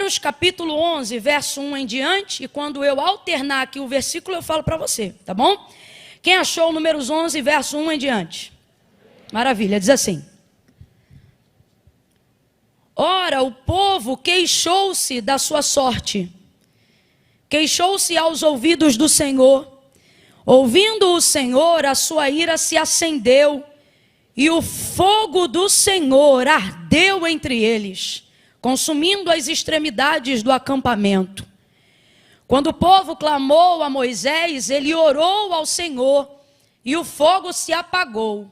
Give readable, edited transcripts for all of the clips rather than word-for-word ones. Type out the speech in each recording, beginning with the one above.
Números capítulo 11, verso 1 em diante, e quando eu alternar aqui o versículo, eu falo para você, tá bom? Quem achou Números 11, verso 1 em diante? Maravilha, diz assim: ora, o povo queixou-se da sua sorte, queixou-se aos ouvidos do Senhor. Ouvindo o Senhor, a sua ira se acendeu, e o fogo do Senhor ardeu entre eles, consumindo as extremidades do acampamento. Quando o povo clamou a Moisés, ele orou ao Senhor, e o fogo se apagou,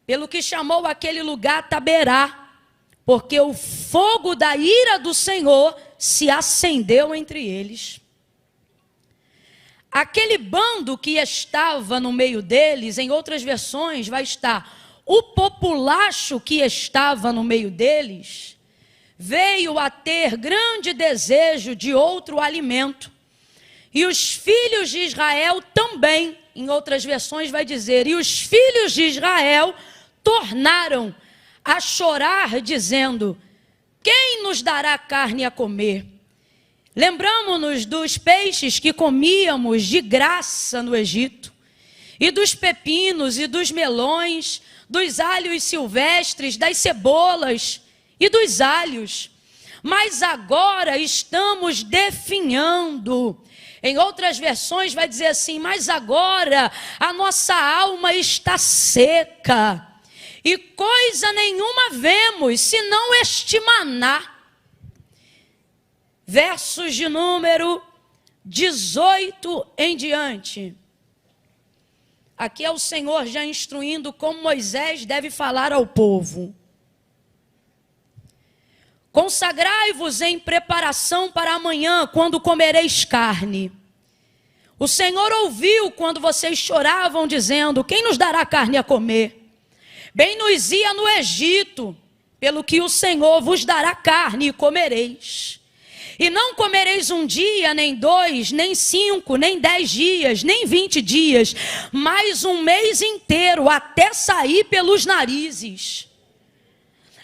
pelo que chamou aquele lugar Taberá, porque o fogo da ira do Senhor se acendeu entre eles. Aquele bando que estava no meio deles, em outras versões vai estar o populacho que estava no meio deles, veio a ter grande desejo de outro alimento. E os filhos de Israel também, em outras versões vai dizer, e os filhos de Israel tornaram a chorar, dizendo: quem nos dará carne a comer? Lembramos-nos dos peixes que comíamos de graça no Egito, e dos pepinos e dos melões, dos alhos silvestres, das cebolas e dos alhos. Mas agora estamos definhando. Em outras versões vai dizer assim: mas agora a nossa alma está seca, e coisa nenhuma vemos, senão este maná. Versos de número 18 em diante. Aqui é o Senhor já instruindo como Moisés deve falar ao povo. Consagrai-vos em preparação para amanhã, quando comereis carne. O Senhor ouviu quando vocês choravam, dizendo: quem nos dará carne a comer? Bem nos ia no Egito, pelo que o Senhor vos dará carne e comereis. E não comereis um dia, nem 2, nem 5, nem 10 dias, nem 20 dias, mas um mês inteiro, até sair pelos narizes.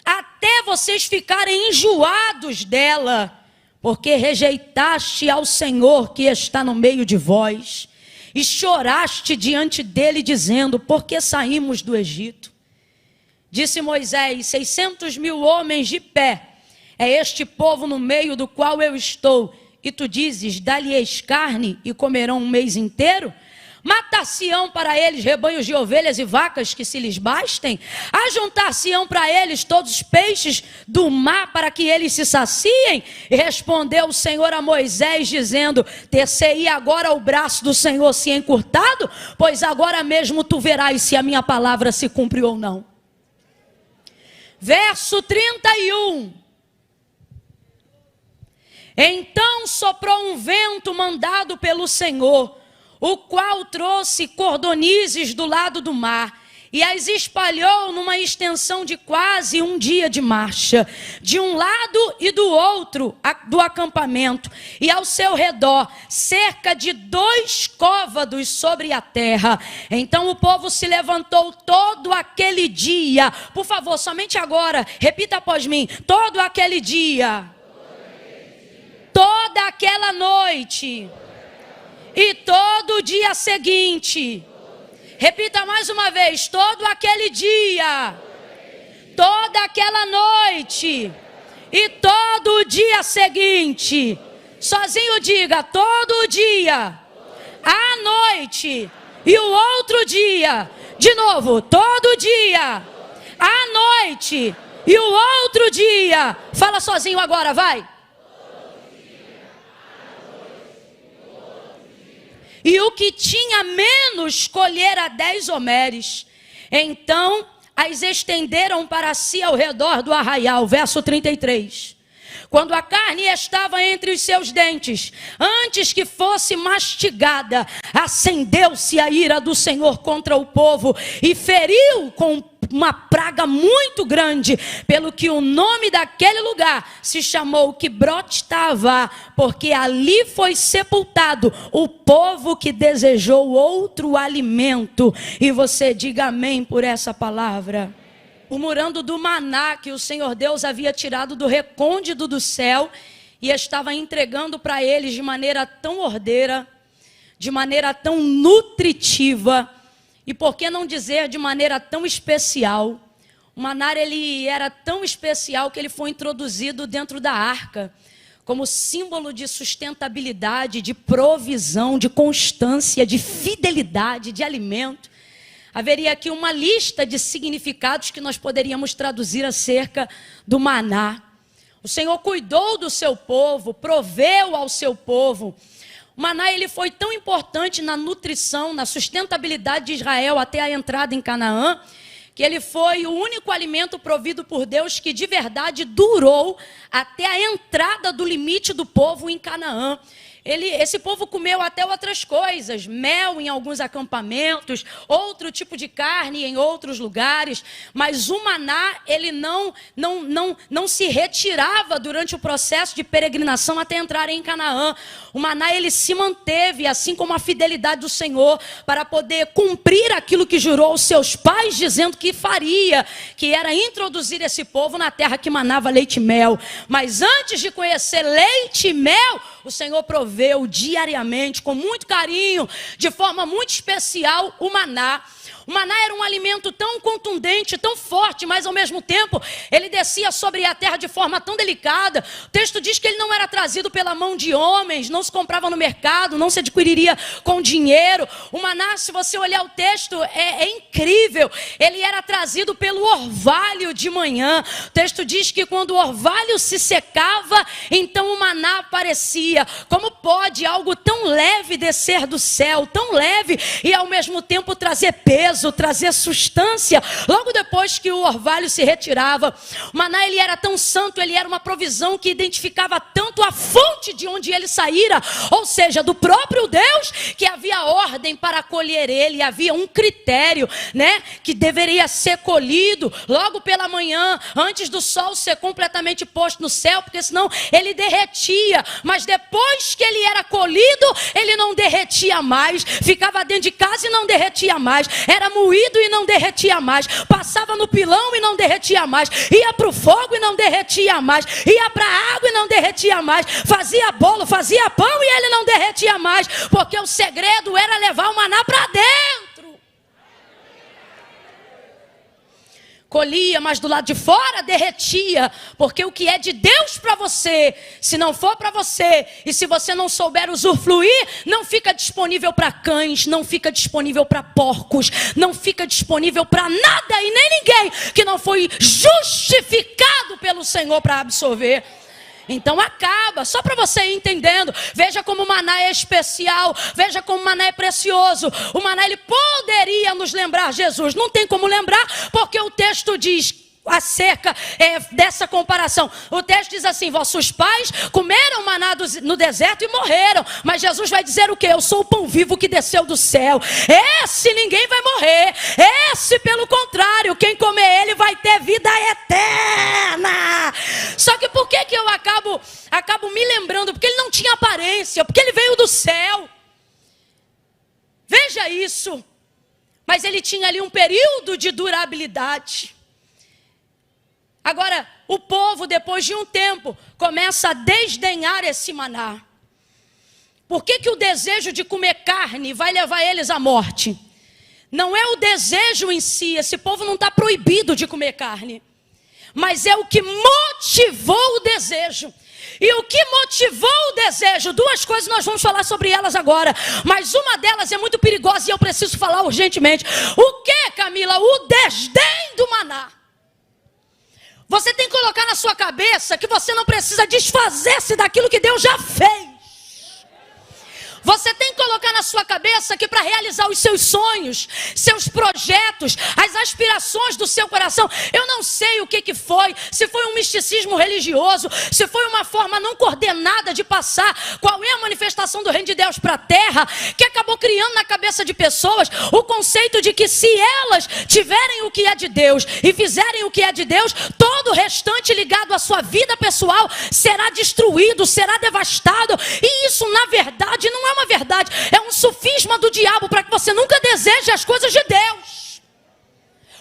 Até vocês ficarem enjoados dela, porque rejeitaste ao Senhor que está no meio de vós, e choraste diante dele, dizendo: por que saímos do Egito? Disse Moisés: 600.000 homens de pé, é este povo no meio do qual eu estou, e tu dizes: dá-lhes carne e comerão um mês inteiro? Matar-se-ão para eles rebanhos de ovelhas e vacas que se lhes bastem? Ajuntar-se-ão para eles todos os peixes do mar para que eles se saciem? E respondeu o Senhor a Moisés, dizendo: ter-se-ia agora o braço do Senhor se encurtado? Pois agora mesmo tu verás se a minha palavra se cumpre ou não. Verso 31. Então soprou um vento mandado pelo Senhor, o qual trouxe cordonizes do lado do mar, e as espalhou numa extensão de quase um dia de marcha, de um lado e do outro do acampamento, e ao seu redor, cerca de 2 côvados sobre a terra. Então o povo se levantou todo aquele dia. Por favor, somente agora, repita após mim: todo aquele dia, toda aquela noite e todo o dia seguinte. Repita mais uma vez: todo aquele dia, toda aquela noite e todo o dia seguinte. Sozinho diga: todo o dia, a noite e o outro dia. De novo: todo dia, a noite e o outro dia. Fala sozinho agora, vai. E o que tinha menos colhera 10 homeres. Então as estenderam para si ao redor do arraial. Verso 33. Quando a carne estava entre os seus dentes, antes que fosse mastigada, acendeu-se a ira do Senhor contra o povo e feriu com uma praga muito grande, pelo que o nome daquele lugar se chamou Quibrote-Tavá, porque ali foi sepultado o povo que desejou outro alimento. E você diga amém por essa palavra. Murmurando do maná que o Senhor Deus havia tirado do recôndito do céu e estava entregando para eles de maneira tão ordeira, de maneira tão nutritiva, e por que não dizer de maneira tão especial. O maná, ele era tão especial que ele foi introduzido dentro da arca, como símbolo de sustentabilidade, de provisão, de constância, de fidelidade, de alimento. Haveria aqui uma lista de significados que nós poderíamos traduzir acerca do maná. O Senhor cuidou do seu povo, proveu ao seu povo. O maná, ele foi tão importante na nutrição, na sustentabilidade de Israel até a entrada em Canaã, que ele foi o único alimento provido por Deus que de verdade durou até a entrada do limite do povo em Canaã. Esse povo comeu até outras coisas, mel em alguns acampamentos, outro tipo de carne em outros lugares, mas o maná, ele não se retirava durante o processo de peregrinação até entrar em Canaã. O maná, ele se manteve, assim como a fidelidade do Senhor, para poder cumprir aquilo que jurou aos seus pais, dizendo que faria, que era introduzir esse povo na terra que manava leite e mel. Mas antes de conhecer leite e mel, o Senhor proveu diariamente, com muito carinho, de forma muito especial, o maná. O maná era um alimento tão contundente, tão forte, mas ao mesmo tempo ele descia sobre a terra de forma tão delicada. O texto diz que ele não era trazido pela mão de homens, não se comprava no mercado, não se adquiriria com dinheiro. O maná, se você olhar o texto, é incrível. Ele era trazido pelo orvalho de manhã. O texto diz que quando o orvalho se secava, então o maná aparecia. Como pode algo tão leve descer do céu, tão leve, e ao mesmo tempo trazer peso, trazer substância, logo depois que o orvalho se retirava? O maná, ele era tão santo, ele era uma provisão que identificava tanto a fonte de onde ele saíra, ou seja, do próprio Deus, que havia ordem para colher ele, havia um critério, né, que deveria ser colhido logo pela manhã, antes do sol ser completamente posto no céu, porque senão ele derretia. Mas depois que ele era colhido, ele não derretia mais, ficava dentro de casa e não derretia mais, era moído e não derretia mais, passava no pilão e não derretia mais, ia para o fogo e não derretia mais, ia para a água e não derretia mais, fazia bolo, fazia pão e ele não derretia mais, porque o segredo era levar o maná para dentro. Colhia, mas do lado de fora derretia, porque o que é de Deus para você, se não for para você, e se você não souber usufruir, não fica disponível para cães, não fica disponível para porcos, não fica disponível para nada e nem ninguém que não foi justificado pelo Senhor para absorver. Então acaba, só para você ir entendendo. Veja como o maná é especial, veja como o maná é precioso. O maná, ele poderia nos lembrar Jesus, não tem como lembrar, porque o texto diz acerca dessa comparação. O texto diz assim: vossos pais comeram maná no deserto e morreram, mas Jesus vai dizer o quê? Eu sou o pão vivo que desceu do céu. Esse ninguém vai morrer, esse pelo contrário, quem comer ele vai ter vida eterna. Só que por que eu acabo me lembrando? Porque ele não tinha aparência, porque ele veio do céu. Veja isso. Mas ele tinha ali um período de durabilidade. Agora, o povo, depois de um tempo, começa a desdenhar esse maná. Por que o desejo de comer carne vai levar eles à morte? Não é o desejo em si, esse povo não está proibido de comer carne, mas é o que motivou o desejo. E o que motivou o desejo? Duas coisas nós vamos falar sobre elas agora, mas uma delas é muito perigosa e eu preciso falar urgentemente. O que, Camila? O desdém do maná. Você tem que colocar na sua cabeça que você não precisa desfazer-se daquilo que Deus já fez. Você tem que colocar na sua cabeça que para realizar os seus sonhos, seus projetos, as aspirações do seu coração, eu não sei o que foi, se foi um misticismo religioso, se foi uma forma não coordenada de passar qual é a manifestação do reino de Deus para a terra, que acabou criando na cabeça de pessoas o conceito de que se elas tiverem o que é de Deus e fizerem o que é de Deus, todo o restante ligado à sua vida pessoal será destruído, será devastado. E isso na verdade não é uma verdade, é um sofisma do diabo para que você nunca deseje as coisas de Deus.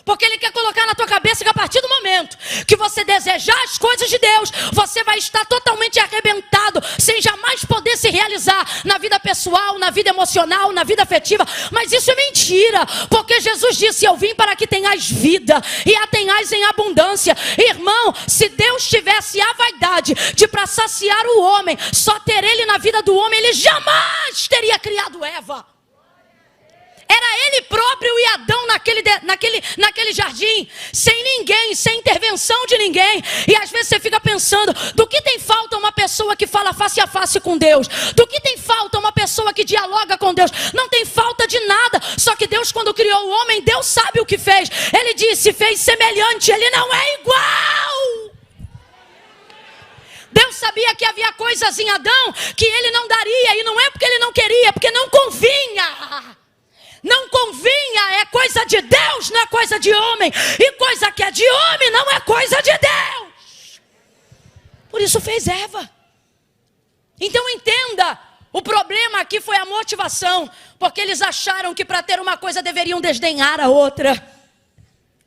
Porque Ele quer colocar na tua cabeça que a partir do momento que você desejar as coisas de Deus, você vai estar totalmente arrebentado, sem jamais poder se realizar na vida pessoal, na vida emocional, na vida afetiva. Mas isso é mentira, porque Jesus disse: eu vim para que tenhais vida e a tenhais em abundância. Irmão, se Deus tivesse a vaidade de para saciar o homem, só ter Ele na vida do homem, Ele jamais teria criado Eva. Era Ele próprio e Adão naquele jardim, sem ninguém, sem intervenção de ninguém. E às vezes você fica pensando: do que tem falta uma pessoa que fala face a face com Deus? Do que tem falta uma pessoa que dialoga com Deus? Não tem falta de nada. Só que Deus, quando criou o homem, Deus sabe o que fez. Ele disse: fez semelhante, ele não é igual. Deus sabia que havia coisas em Adão que ele não daria, e não é porque ele não queria, é porque não convinha. Não convinha, é coisa de Deus, não é coisa de homem. E coisa que é de homem não é coisa de Deus. Por isso fez Eva. Então entenda, o problema aqui foi a motivação. Porque eles acharam que para ter uma coisa deveriam desdenhar a outra.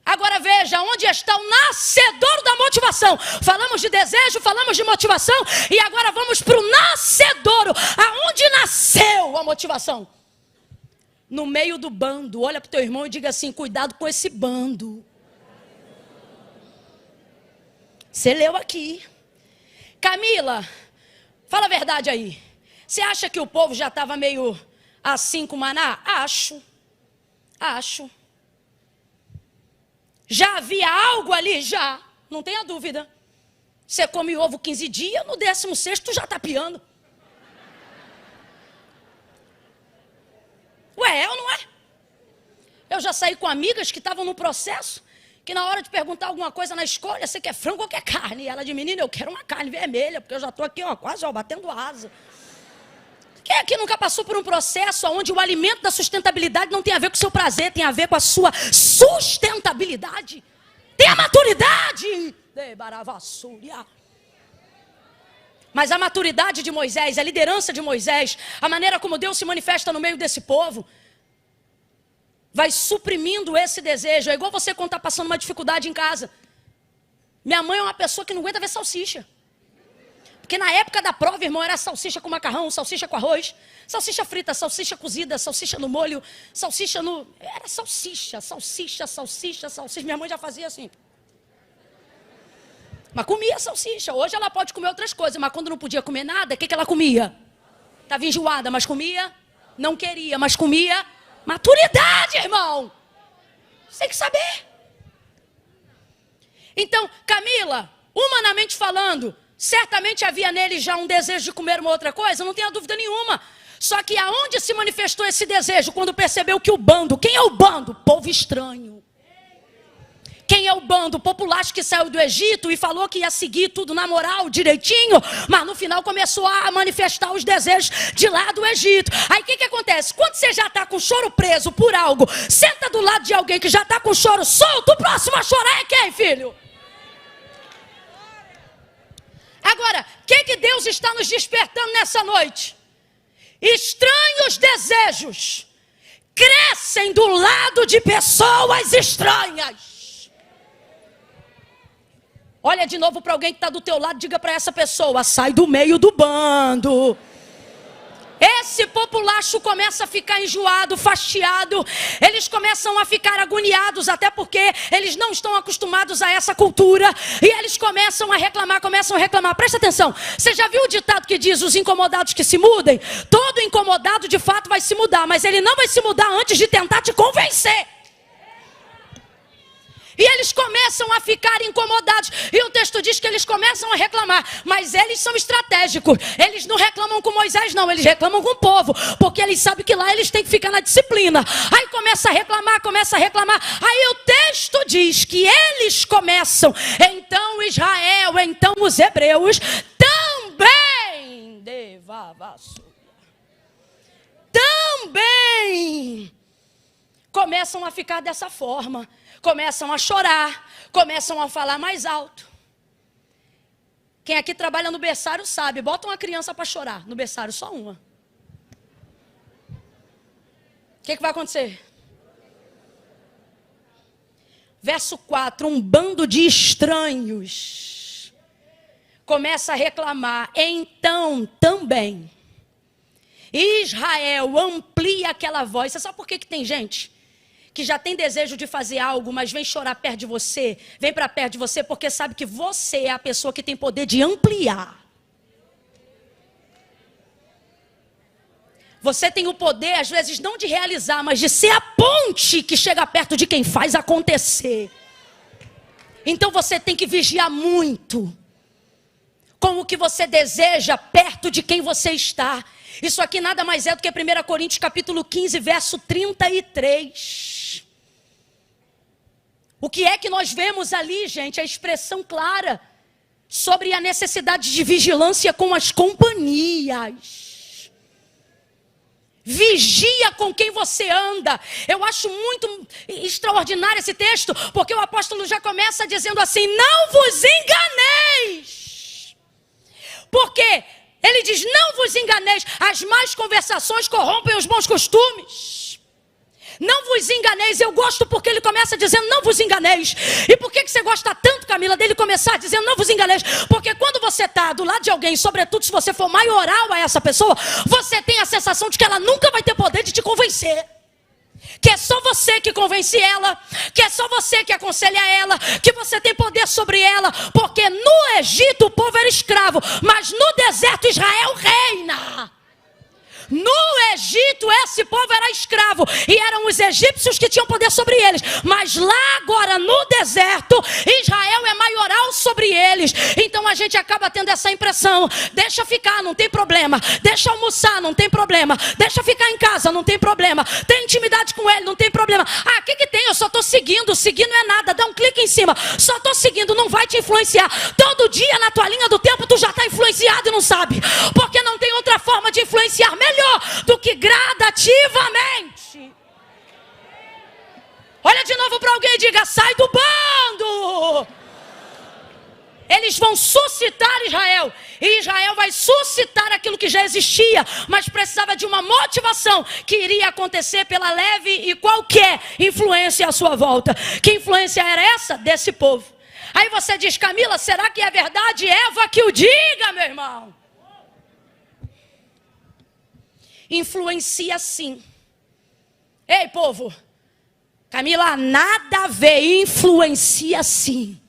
Agora veja, onde está o nascedor da motivação? Falamos de desejo, falamos de motivação, e agora vamos para o nascedouro. Aonde nasceu a motivação? No meio do bando. Olha para o teu irmão e diga assim: cuidado com esse bando. Você leu aqui. Camila, fala a verdade aí. Você acha que o povo já estava meio assim com maná? Acho. Já havia algo ali? Já. Não tenha dúvida. Você come ovo 15 dias, no 16º tu já está piando. Ué, é ou não é? Eu já saí com amigas que estavam no processo, que na hora de perguntar alguma coisa na escolha: você quer frango ou quer carne? E ela de: menina, eu quero uma carne vermelha, porque eu já estou aqui, ó, quase, ó, batendo asa. Quem aqui nunca passou por um processo onde o alimento da sustentabilidade não tem a ver com o seu prazer, tem a ver com a sua sustentabilidade? Tem a maturidade. Mas a maturidade de Moisés, a liderança de Moisés, a maneira como Deus se manifesta no meio desse povo, vai suprimindo esse desejo. É igual você quando está passando uma dificuldade em casa. Minha mãe é uma pessoa que não aguenta ver salsicha. Porque na época da prova, irmão, era salsicha com macarrão, salsicha com arroz, salsicha frita, salsicha cozida, salsicha no molho, salsicha no... Era salsicha. Minha mãe já fazia assim. Mas comia salsicha. Hoje ela pode comer outras coisas, mas quando não podia comer nada, o que ela comia? Estava enjoada, mas comia. Não queria, mas comia. Maturidade, irmão. Você tem que saber. Então, Camila, humanamente falando, certamente havia nele já um desejo de comer uma outra coisa, não tenha dúvida nenhuma. Só que aonde se manifestou esse desejo? Quando percebeu que o bando, quem é o bando? Povo estranho. Quem é o bando? O populacho que saiu do Egito e falou que ia seguir tudo na moral, direitinho, mas no final começou a manifestar os desejos de lá do Egito. Aí o que acontece? Quando você já está com o choro preso por algo, senta do lado de alguém que já está com o choro solto, o próximo a chorar é quem, filho? Agora, o que Deus está nos despertando nessa noite? Estranhos desejos crescem do lado de pessoas estranhas. Olha de novo para alguém que está do teu lado, diga para essa pessoa: sai do meio do bando. Esse populacho começa a ficar enjoado, fastiado. Eles começam a ficar agoniados, até porque eles não estão acostumados a essa cultura. E eles começam a reclamar. Presta atenção. Você já viu o ditado que diz: os incomodados que se mudem? Todo incomodado de fato vai se mudar, mas ele não vai se mudar antes de tentar te convencer. E eles começam a ficar incomodados. E o texto diz que eles começam a reclamar. Mas eles são estratégicos. Eles não reclamam com Moisés, não. Eles reclamam com o povo. Porque eles sabem que lá eles têm que ficar na disciplina. Aí começa a reclamar. Aí o texto diz que eles começam. Então Israel, então os hebreus também começam a ficar dessa forma. Começam a chorar, começam a falar mais alto. Quem aqui trabalha no berçário sabe, bota uma criança para chorar no berçário, só uma. O que vai acontecer? Verso 4, um bando de estranhos começa a reclamar. Então, também, Israel amplia aquela voz. Você sabe por que tem gente que já tem desejo de fazer algo, mas vem chorar perto de você, vem para perto de você, porque sabe que você é a pessoa que tem poder de ampliar. Você tem o poder, às vezes, não de realizar, mas de ser a ponte que chega perto de quem faz acontecer. Então você tem que vigiar muito com o que você deseja perto de quem você está. Isso aqui nada mais é do que 1 Coríntios capítulo 15, verso 33. O que é que nós vemos ali, gente? A expressão clara sobre a necessidade de vigilância com as companhias. Vigia com quem você anda. Eu acho muito extraordinário esse texto, porque o apóstolo já começa dizendo assim: não vos enganeis. Porque ele diz: não vos enganeis, as más conversações corrompem os bons costumes. Não vos enganeis. Eu gosto porque ele começa dizendo não vos enganeis. E por que você gosta tanto, Camila, dele começar dizendo não vos enganeis? Porque quando você está do lado de alguém, sobretudo se você for maioral a essa pessoa, você tem a sensação de que ela nunca vai ter poder de te convencer. Que é só você que convence ela, que é só você que aconselha ela, que você tem poder sobre ela. Porque no Egito o povo era escravo, mas no deserto Israel reina. No Egito esse povo era escravo e eram os egípcios que tinham poder sobre eles. Mas lá agora no deserto Israel é maioral sobre eles. Então a gente acaba tendo essa impressão: deixa ficar, não tem problema. Deixa almoçar, não tem problema. Deixa ficar em casa, não tem problema. Tem intimidade com ele, não tem problema. Ah, o que tem? Eu só estou seguindo. Seguir não é nada, dá um clique em cima. Só estou seguindo, não vai te influenciar. Todo dia na tua linha do tempo tu já está influenciado e não sabe. Porque não tem outra forma de influenciar melhor do que gradativamente. Olha de novo para alguém e diga: sai do bando. Eles vão suscitar Israel, e Israel vai suscitar aquilo que já existia, mas precisava de uma motivação que iria acontecer pela leve e qualquer influência à sua volta. Que influência era essa? Desse povo. Aí você diz: Camila, será que é verdade? Eva que o diga, meu irmão. Influencia sim. Ei, povo, Camila, nada a ver, influencia sim.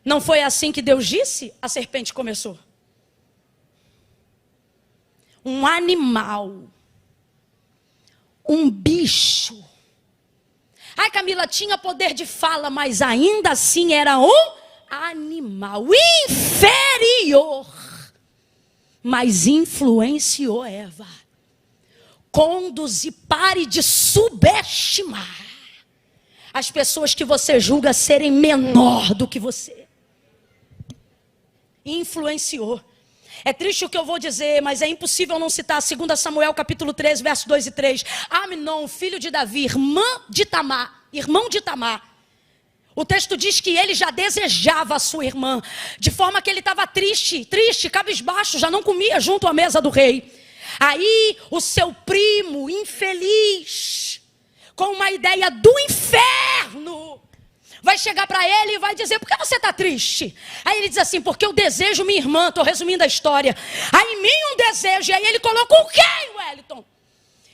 Não foi assim que Deus disse? A serpente começou. Um animal, um bicho. Ai, Camila, tinha poder de fala, mas ainda assim era um animal inferior. Mas influenciou Eva. Conduze, pare de subestimar as pessoas que você julga serem menor do que você. Influenciou. É triste o que eu vou dizer, mas é impossível não citar 2 Samuel capítulo 13, verso 2 e 3. Amnon, filho de Davi, irmão de Tamar. O texto diz que ele já desejava a sua irmã, de forma que ele estava triste, cabisbaixo, já não comia junto à mesa do rei. Aí o seu primo, infeliz, com uma ideia do inferno, vai chegar para ele e vai dizer: por que você está triste? Aí ele diz assim: porque eu desejo minha irmã. Estou resumindo a história. Aí em mim um desejo. E aí ele colocou quem, Wellington?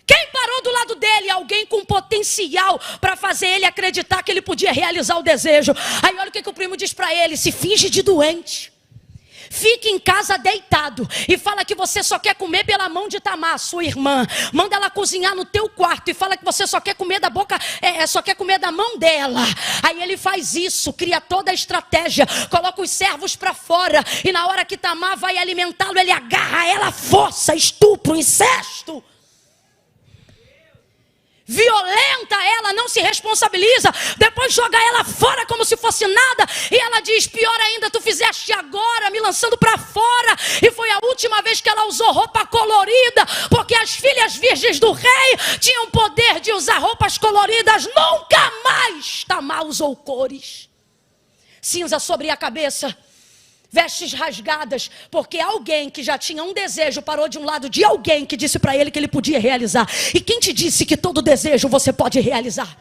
Quem parou do lado dele? Alguém com potencial para fazer ele acreditar que ele podia realizar o desejo. Aí olha o que o primo diz para ele: se finge de doente. Fique em casa deitado e fala que você só quer comer pela mão de Tamar, sua irmã. Manda ela cozinhar no teu quarto e fala que você só quer comer da boca, só quer comer da mão dela. Aí ele faz isso, cria toda a estratégia, coloca os servos para fora e na hora que Tamar vai alimentá-lo, ele agarra ela à força, estupro, incesto. Violenta ela, não se responsabiliza, depois joga ela fora como se fosse nada, e ela diz: pior ainda, tu fizeste agora, me lançando para fora, e foi a última vez que ela usou roupa colorida, porque as filhas virgens do rei tinham poder de usar roupas coloridas, nunca mais Tamar usou cores. Cinza sobre a cabeça, vestes rasgadas, porque alguém que já tinha um desejo parou de um lado de alguém que disse para ele que ele podia realizar. E quem te disse que todo desejo você pode realizar?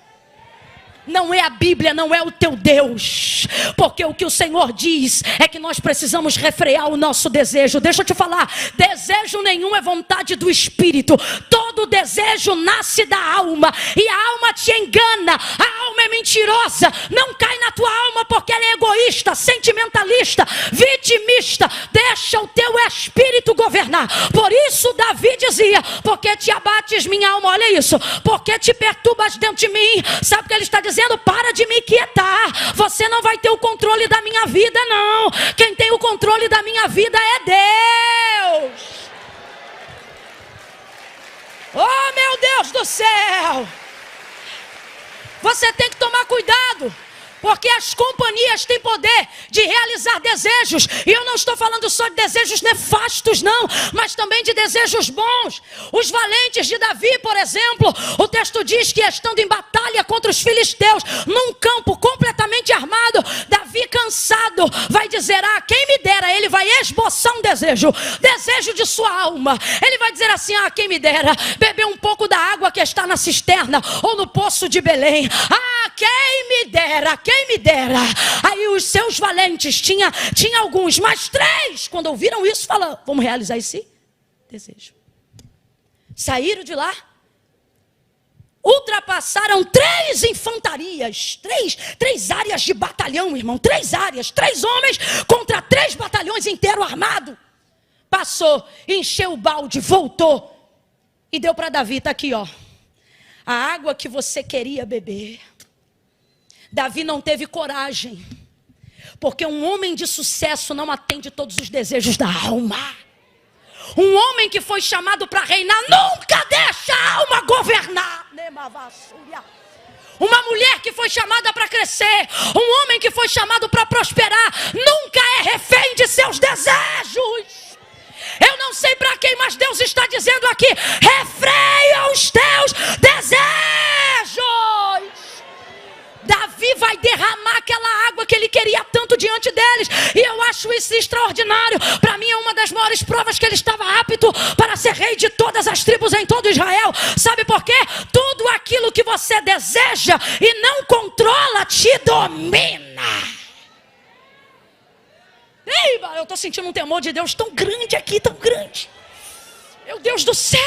Não é a Bíblia, não é o teu Deus, porque o que o Senhor diz é que nós precisamos refrear o nosso desejo. Deixa eu te falar, desejo nenhum é vontade do Espírito. Todo desejo nasce da alma, e a alma te engana, a alma é mentirosa. Não cai na tua alma porque ela é egoísta, sentimentalista, vitimista. Deixa o teu espírito governar. Por isso Davi dizia, porque te abates minha alma, olha isso, porque te perturbas dentro de mim. Sabe o que ele está dizendo? Para de me quietar. Você não vai ter o controle da minha vida, não. Quem tem o controle da minha vida é Deus. Oh, meu Deus do céu. Você tem que tomar cuidado, porque as companhias têm poder de realizar desejos. E eu não estou falando só de desejos nefastos, não, mas também de desejos bons. Os valentes de Davi, por exemplo, o texto diz que estando em batalha contra os filisteus, num campo completamente armado, Davi cansado vai dizer, quem me dera. Ele vai esboçar um desejo de sua alma. Ele vai dizer assim, quem me dera beber um pouco da água que está na cisterna ou no poço de Belém. Quem me dera, quem me dera. Aí os seus valentes, tinha alguns, mas 3, quando ouviram isso, falaram, vamos realizar esse desejo. Saíram de lá, ultrapassaram 3 infantarias, 3 áreas de batalhão, irmão, 3 áreas, 3 homens contra 3 batalhões inteiros armados. Passou, encheu o balde, voltou e deu para Davi, está aqui, ó, a água que você queria beber. Davi não teve coragem, porque um homem de sucesso não atende todos os desejos da alma. Um homem que foi chamado para reinar nunca deixa a alma governar. Uma mulher que foi chamada para crescer, um homem que foi chamado para prosperar, nunca é refém de seus desejos. Eu não sei para quem, mas Deus está dizendo aqui, refreia os teus desejos. Davi vai derramar aquela água que ele queria tanto diante deles. E eu acho isso extraordinário. Para mim é uma das maiores provas que ele estava apto para ser rei de todas as tribos em todo Israel. Sabe por quê? Tudo aquilo que você deseja e não controla te domina. Ei, eu estou sentindo um temor de Deus tão grande aqui, tão grande. Meu Deus do céu.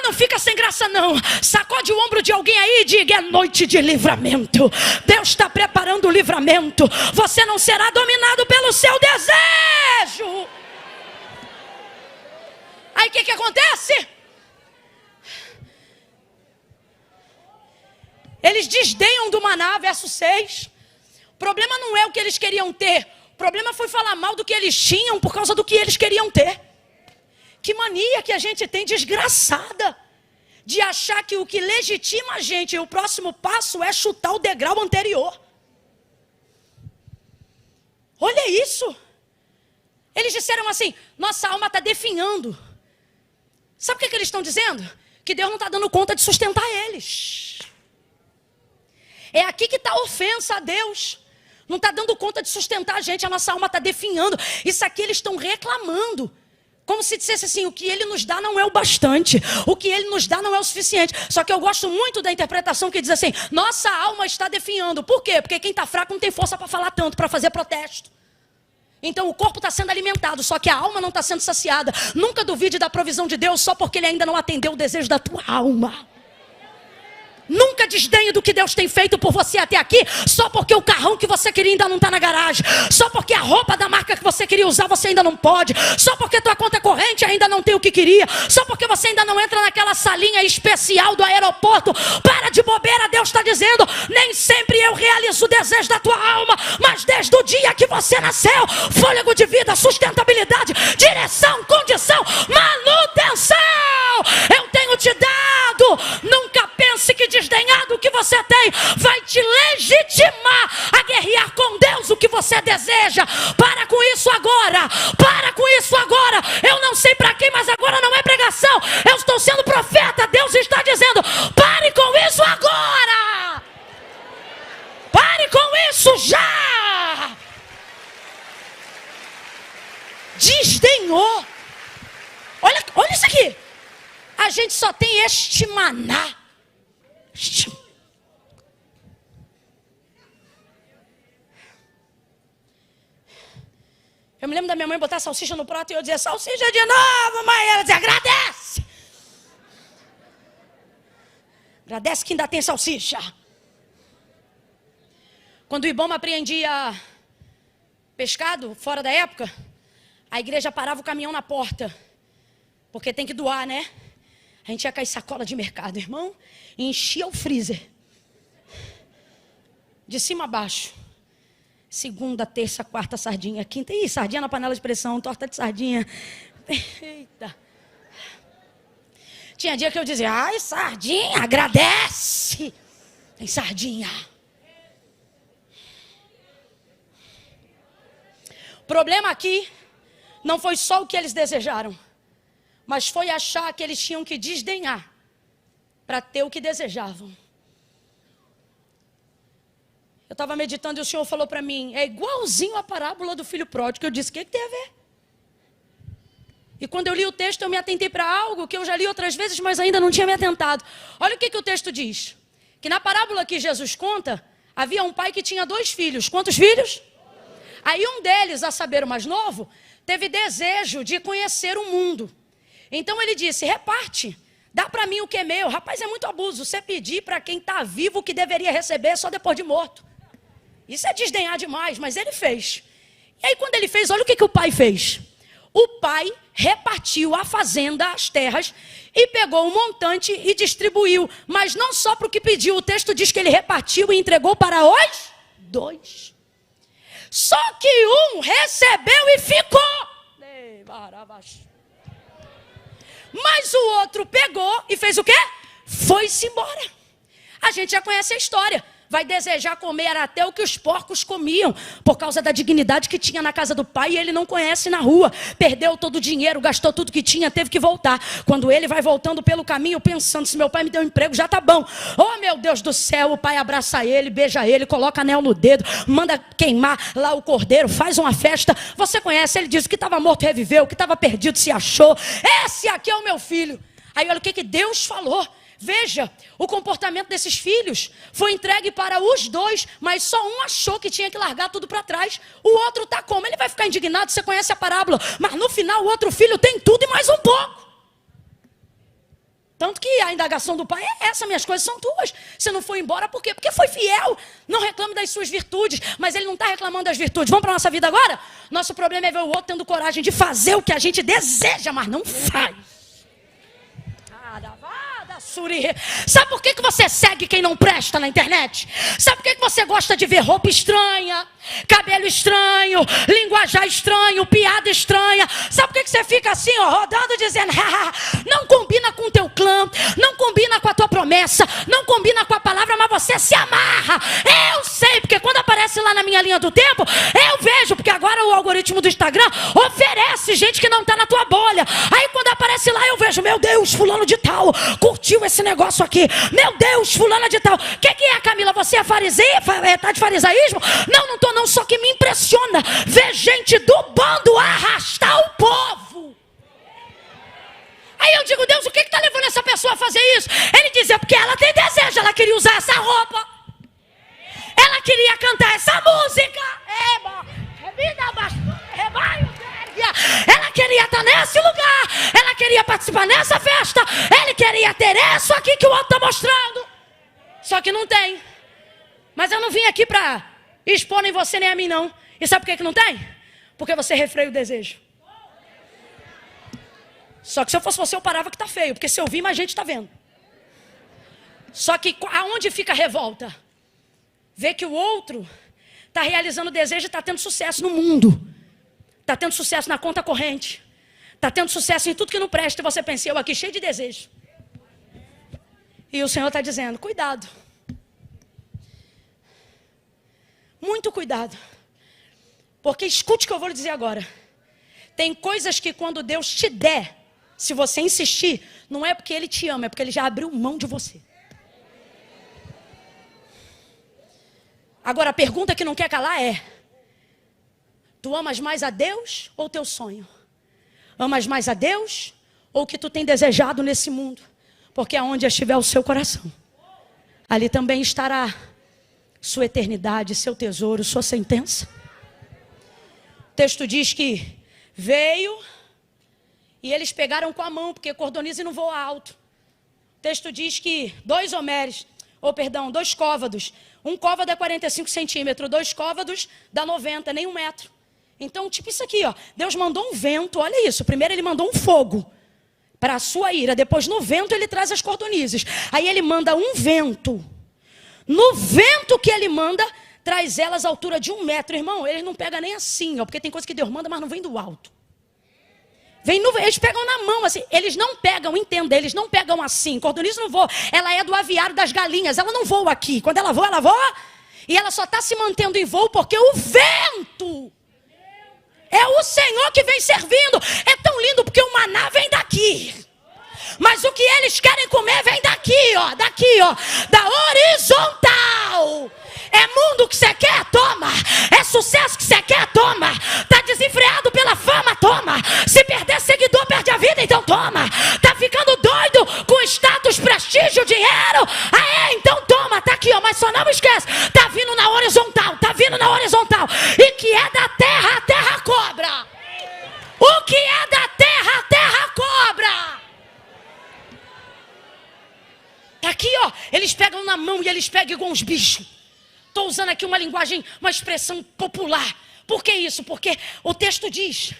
Não fica sem graça não. Sacode o ombro de alguém aí e diga, é noite de livramento. Deus está preparando o livramento. Você não será dominado pelo seu desejo. Aí o que acontece? Eles desdenham do maná, verso 6. O problema não é o que eles queriam ter. O problema foi falar mal do que eles tinham por causa do que eles queriam ter. Que mania que a gente tem desgraçada de achar que o que legitima a gente e o próximo passo é chutar o degrau anterior. Olha isso. Eles disseram assim, nossa alma está definhando. Sabe o que eles estão dizendo? Que Deus não está dando conta de sustentar eles. É aqui que está a ofensa a Deus. Não está dando conta de sustentar a gente, a nossa alma está definhando. Isso aqui eles estão reclamando. Como se dissesse assim, o que ele nos dá não é o bastante. O que ele nos dá não é o suficiente. Só que eu gosto muito da interpretação que diz assim, nossa alma está definhando. Por quê? Porque quem está fraco não tem força para falar tanto, para fazer protesto. Então o corpo está sendo alimentado, só que a alma não está sendo saciada. Nunca duvide da provisão de Deus só porque ele ainda não atendeu o desejo da tua alma. Nunca desdenhe do que Deus tem feito por você até aqui, só porque o carrão que você queria ainda não está na garagem, só porque a roupa da marca que você queria usar você ainda não pode, só porque tua conta corrente ainda não tem o que queria, só porque você ainda não entra naquela salinha especial do aeroporto. Para de bobeira, Deus está dizendo, nem sempre eu realizo o desejo da tua alma, mas desde o dia que você nasceu, fôlego de vida, sustentabilidade, direção, condição, manutenção, eu tenho te dado. Nunca pense que desdenhar do que você tem vai te legitimar a guerrear com Deus o que você deseja. Para com isso agora. Para com isso agora. Eu não sei para quem, mas agora não é pregação. Eu estou sendo profeta. Deus está dizendo, pare com isso agora. Pare com isso já. gente só tem este maná. Eu me lembro da minha mãe botar salsicha no prato e eu dizia, salsicha de novo, mãe. Ela dizia, agradece. Agradece que ainda tem salsicha. Quando o Ibama apreendia pescado, fora da época, a igreja parava o caminhão na porta. Porque tem que doar, né? A gente ia cair sacola de mercado, irmão. E enchia o freezer. De cima a baixo. Segunda, terça, quarta, sardinha. Quinta, sardinha na panela de pressão, torta de sardinha. Eita. Tinha dia que eu dizia, ai, sardinha, agradece. Tem sardinha. O problema aqui não foi só o que eles desejaram, mas foi achar que eles tinham que desdenhar para ter o que desejavam. Eu estava meditando e o Senhor falou para mim, é igualzinho a parábola do filho pródigo. Eu disse, o que tem a ver? E quando eu li o texto, eu me atentei para algo que eu já li outras vezes, mas ainda não tinha me atentado. Olha o que o texto diz. Que na parábola que Jesus conta, havia um pai que tinha 2 filhos. Quantos filhos? Aí um deles, a saber o mais novo, teve desejo de conhecer o mundo. Então ele disse, reparte, dá para mim o que é meu. Rapaz, é muito abuso você pedir para quem está vivo o que deveria receber só depois de morto. Isso é desdenhar demais, mas ele fez. E aí quando ele fez, olha o que o pai fez. O pai repartiu a fazenda, as terras, e pegou um montante e distribuiu. Mas não só para o que pediu, o texto diz que ele repartiu e entregou para os 2. Só que um recebeu e ficou. Mas o outro pegou e fez o quê? Foi-se embora. A gente já conhece a história. Vai desejar comer até o que os porcos comiam, por causa da dignidade que tinha na casa do pai, e ele não conhece na rua. Perdeu todo o dinheiro, gastou tudo que tinha, teve que voltar. Quando ele vai voltando pelo caminho, pensando, se meu pai me deu um emprego, já tá bom. Oh, meu Deus do céu, o pai abraça ele, beija ele, coloca anel no dedo, manda queimar lá o cordeiro, faz uma festa. Você conhece, ele diz que estava morto, reviveu, que estava perdido, se achou. Esse aqui é o meu filho. Aí olha o que Deus falou. Veja, o comportamento desses filhos foi entregue para os 2, mas só um achou que tinha que largar tudo para trás. O outro está como? Ele vai ficar indignado, você conhece a parábola. Mas no final o outro filho tem tudo e mais um pouco. Tanto que a indagação do pai é essa, minhas coisas são tuas. Você não foi embora por quê? Porque foi fiel. Não reclame das suas virtudes, mas ele não está reclamando das virtudes. Vamos para a nossa vida agora? Nosso problema é ver o outro tendo coragem de fazer o que a gente deseja, mas não faz. Sabe por que você segue quem não presta na internet? Sabe por que você gosta de ver roupa estranha, cabelo estranho, linguajar estranho, piada estranha? Sabe por que você fica assim, ó, rodando, dizendo, não combina com o teu clã, não combina com a tua promessa, não combina com a palavra, mas você se amarra. Eu sei, porque quando aparece lá na minha linha do tempo, eu vejo, porque agora o algoritmo do Instagram oferece gente que não está na tua bolha. Aí quando aparece lá, eu vejo, meu Deus, fulano de tal curtiu esse negócio aqui. Meu Deus, fulana de tal. O que é, Camila? Você é fariseia? Tá de farisaísmo? Não tô não, só que me impressiona ver gente do bando arrastar o povo. Aí eu digo, Deus, o que está levando essa pessoa a fazer isso? Ele dizia, porque ela tem desejo, ela queria usar essa roupa. Ela queria cantar essa música. Ela queria estar nesse lugar. Ela queria participar nessa festa. Ele queria ter isso aqui que o outro está mostrando. Só que não tem. Mas eu não vim aqui para expor nem você nem a mim não. E sabe por que não tem? Porque você refreia o desejo. Só que se eu fosse você eu parava que está feio. Porque se eu vir mais gente está vendo. Só que aonde fica a revolta? Ver que o outro está realizando o desejo e está tendo sucesso no mundo. Está tendo sucesso na conta corrente. Está tendo sucesso em tudo que não presta. E você pensa, eu aqui cheio de desejo. E o Senhor está dizendo, cuidado. Muito cuidado. Porque escute o que eu vou lhe dizer agora. Tem coisas que quando Deus te der, se você insistir, não é porque Ele te ama, é porque Ele já abriu mão de você. Agora a pergunta que não quer calar é, tu amas mais a Deus ou teu sonho? Amas mais a Deus ou o que tu tem desejado nesse mundo, porque aonde estiver o seu coração, ali também estará sua eternidade, seu tesouro, sua sentença. O texto diz que veio e eles pegaram com a mão, porque cordonize não voa alto. O texto diz que 2 côvados. Um côvado é 45 centímetros, 2 côvados dá 90, nem 1 metro. Então, tipo isso aqui, ó. Deus mandou um vento, olha isso. Primeiro ele mandou um fogo para a sua ira. Depois no vento ele traz as cordonizes. Aí ele manda um vento. No vento que ele manda, traz elas à altura de 1 metro. Irmão, eles não pegam nem assim, ó. Porque tem coisa que Deus manda, mas não vem do alto. Eles pegam na mão, assim. Eles não pegam, entenda, eles não pegam assim. Cordonize não voa. Ela é do aviário das galinhas. Ela não voa aqui. Quando ela voa. E ela só está se mantendo em voo porque o vento é o Senhor que vem servindo. É tão lindo porque o maná vem daqui. Mas o que eles querem comer vem daqui, ó. Daqui, ó. Da horizontal. É mundo que você quer? Toma. É sucesso que você quer? Toma. Tá desenfreado pela fama? Toma. Se perder seguidor, perde a vida? Então toma. Tá ficando doido com status, prestígio, dinheiro? Então toma. Tá aqui, ó. Mas só não esquece. Tá vindo na horizontal. Tá vindo na horizontal. E que é da terra, a terra cobra. O que é da terra, a terra cobra. Tá aqui, ó. Eles pegam na mão e eles pegam igual uns bichos. Estou usando aqui uma linguagem, uma expressão popular. Por que isso? Porque o texto diz,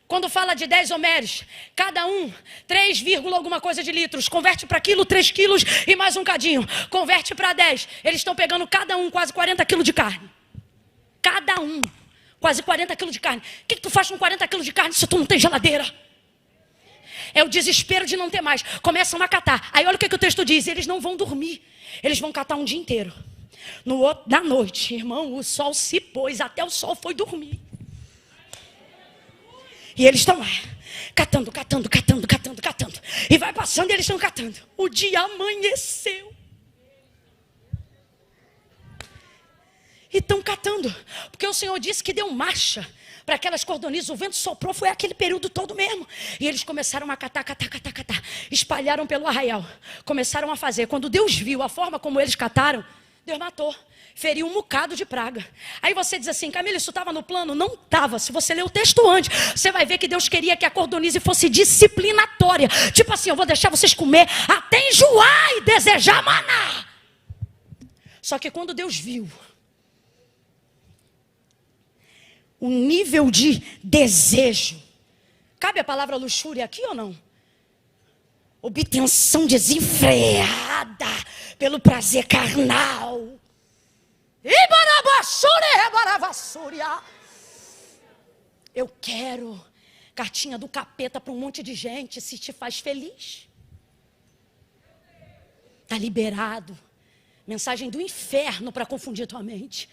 quando fala de 10 homérios, cada um 3, alguma coisa de litros, converte para quilo, 3 quilos e mais um cadinho, converte para 10. Eles estão pegando cada um quase 40 quilos de carne. Cada um, quase 40 quilos de carne. O que tu faz com 40 quilos de carne se tu não tem geladeira? É o desespero de não ter mais. Começam a catar. Aí olha o que o texto diz, eles não vão dormir. Eles vão catar um dia inteiro. Na noite, irmão, o sol se pôs, até o sol foi dormir. E eles estão lá, catando. E vai passando e eles estão catando. O dia amanheceu. E estão catando, porque o Senhor disse que deu marcha para aquelas cordonizes, o vento soprou, foi aquele período todo mesmo. E eles começaram a catar. Espalharam pelo arraial, começaram a fazer. Quando Deus viu a forma como eles cataram, Deus matou, feriu um bocado de praga. Aí você diz assim, Camila, isso estava no plano? Não estava. Se você ler o texto antes, você vai ver que Deus queria que a cordonize fosse disciplinatória. Tipo assim, eu vou deixar vocês comer até enjoar e desejar maná. Só que quando Deus viu o nível de desejo, cabe a palavra luxúria aqui ou não? Obtenção desenfreada pelo prazer carnal. Eu quero cartinha do capeta para um monte de gente. Se te faz feliz, está liberado. Mensagem do inferno para confundir tua mente.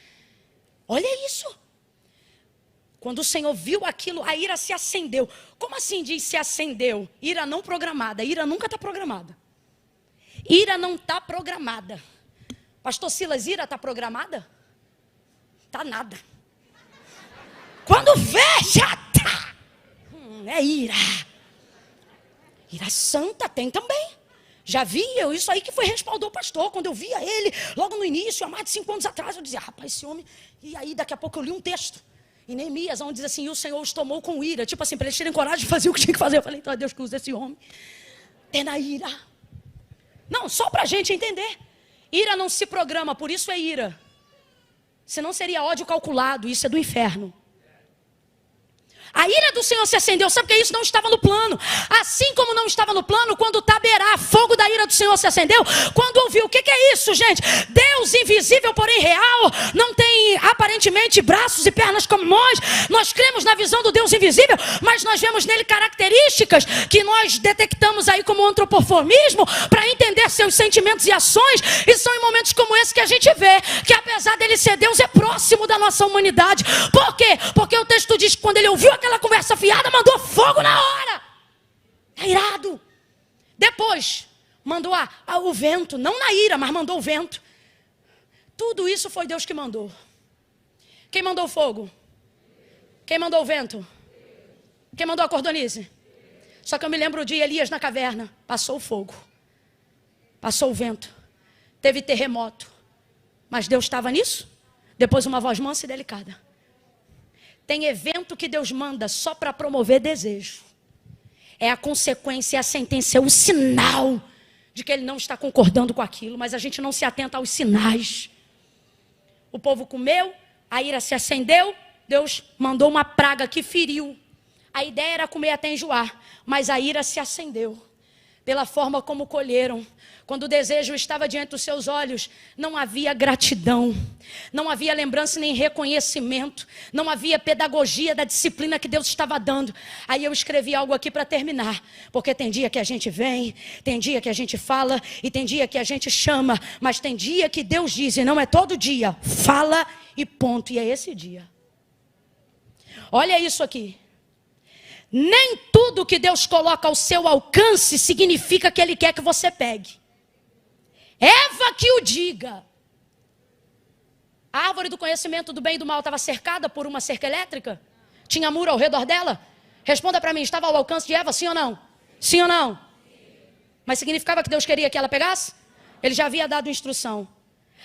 Olha isso. Quando o Senhor viu aquilo, a ira se acendeu. Como assim diz se acendeu? Ira não programada. Ira nunca está programada. Ira não está programada. Pastor Silas, ira está programada? Está nada. Quando vê, já está. É ira. Ira santa tem também. Já vi eu, isso aí que foi respaldou o pastor. Quando eu via ele, logo no início, há mais de 5 anos atrás, eu dizia, rapaz, esse homem... E aí, daqui a pouco eu li um texto. Em Neemias, onde diz assim, e o Senhor os tomou com ira. Tipo assim, para eles terem coragem de fazer o que tinha que fazer. Eu falei, então é Deus que usa esse homem. Tendo a ira. Não, só para a gente entender. Ira não se programa, por isso é ira. Senão seria ódio calculado, isso é do inferno. A ira do Senhor se acendeu, sabe porque isso não estava no plano. Assim como não estava no plano, quando Taberá, fogo da ira do Senhor se acendeu, quando ouviu, o que é isso, gente? Deus invisível, porém real, não tem aparentemente braços e pernas como nós cremos na visão do Deus invisível, mas nós vemos nele características que nós detectamos aí como antropoformismo, para entender seus sentimentos e ações, e são em momentos como esse que a gente vê, que apesar dele ser Deus, é próximo da nossa humanidade. Por quê? Porque o texto diz que quando ele ouviu aquela conversa fiada, mandou fogo na hora. É irado. Depois, mandou o vento. Não na ira, mas mandou o vento. Tudo isso foi Deus que mandou. Quem mandou o fogo? Quem mandou o vento? Quem mandou a cordonize? Só que eu me lembro de Elias na caverna. Passou o fogo. Passou o vento. Teve terremoto. Mas Deus estava nisso? Depois uma voz mansa e delicada. Tem evento que Deus manda só para promover desejo. É a consequência, é a sentença, é o sinal de que ele não está concordando com aquilo. Mas a gente não se atenta aos sinais. O povo comeu, a ira se acendeu. Deus mandou uma praga que feriu. A ideia era comer até enjoar, mas a ira se acendeu. Pela forma como colheram. Quando o desejo estava diante dos seus olhos, não havia gratidão, não havia lembrança nem reconhecimento, não havia pedagogia da disciplina que Deus estava dando. Aí eu escrevi algo aqui para terminar, porque tem dia que a gente vem, tem dia que a gente fala e tem dia que a gente chama, mas tem dia que Deus diz, e não é todo dia, fala e ponto, e é esse dia. Olha isso aqui. Nem tudo que Deus coloca ao seu alcance significa que Ele quer que você pegue. Eva que o diga. A árvore do conhecimento do bem e do mal estava cercada por uma cerca elétrica? Tinha muro ao redor dela? Responda para mim, estava ao alcance de Eva, sim ou não? Sim ou não? Mas significava que Deus queria que ela pegasse? Ele já havia dado instrução.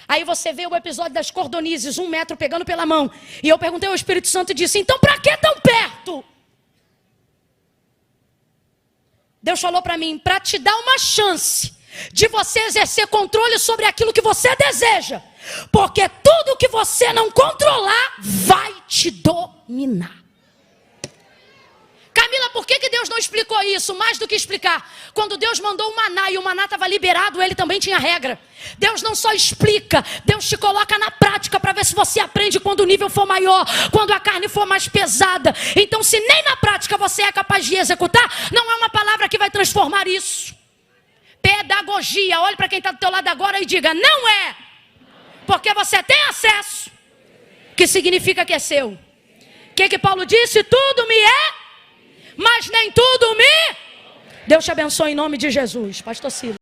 Aí você vê o episódio das cordonizes, 1 metro pegando pela mão. E eu perguntei ao Espírito Santo e disse, então para que tão perto? Deus falou para mim, para te dar uma chance de você exercer controle sobre aquilo que você deseja. Porque tudo que você não controlar vai te dominar. Camila, por que Deus não explicou isso? Mais do que explicar. Quando Deus mandou o maná e o maná estava liberado, ele também tinha regra. Deus não só explica, Deus te coloca na prática para ver se você aprende quando o nível for maior, quando a carne for mais pesada. Então, se nem na prática você é capaz de executar, não é uma palavra que vai transformar isso. Pedagogia, olhe para quem está do teu lado agora e diga, não é, porque você tem acesso, que significa que é seu. O que Paulo disse? Tudo me é, mas nem tudo me... Deus te abençoe em nome de Jesus. Pastor Silas.